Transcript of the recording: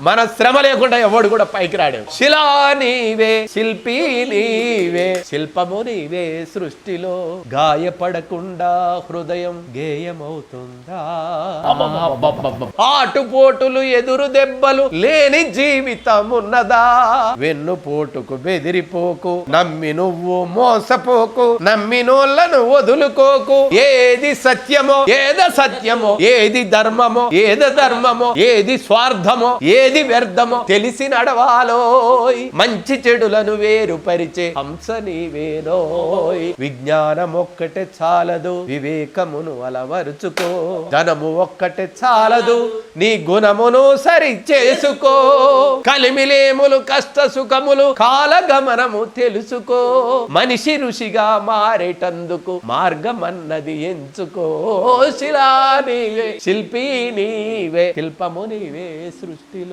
మన శ్రమ లేకుండా ఎవడు కూడా పైకి రాడు. శిలా నీవే, శిల్పి నీవే, శిల్పము నీవే, సృష్టిలో గాయపడకుండా హృదయం గేయమవుతుందా? ఆటుపోటులు ఎదురు దెబ్బలు లేని జీవితమున్నదా? వెన్నుపోటుకు బెదిరిపోకు, నమ్మి నువ్వు మోసపోకు, నమ్మినోళ్లను వదులుకోకు. ఏది సత్యమో సత్యమో, ఏది ధర్మమో ధర్మమో, ఏది స్వార్థమో ఏది వ్యర్థమో తెలిసి నడవాలోయ్. మంచి చెడులను వేరుపరిచే హంస నీవేనోయ్. విజ్ఞానం ఒక్కటే చాలదు, వివేకమును అలవరుచుకో. ధనము ఒక్కటే చాలదు, నీ గుణమును సరి చేసుకో. కలిమిలేములు కష్ట సుఖములు కాలగమనము తెలుసుకో. మనిషి ఋషిగా మారేటందుకు మార్గమన్నది ఎంచుకో. శిలా నీవే, శిల్పి నీవే, శిల్పము నీవే, సృష్టిలో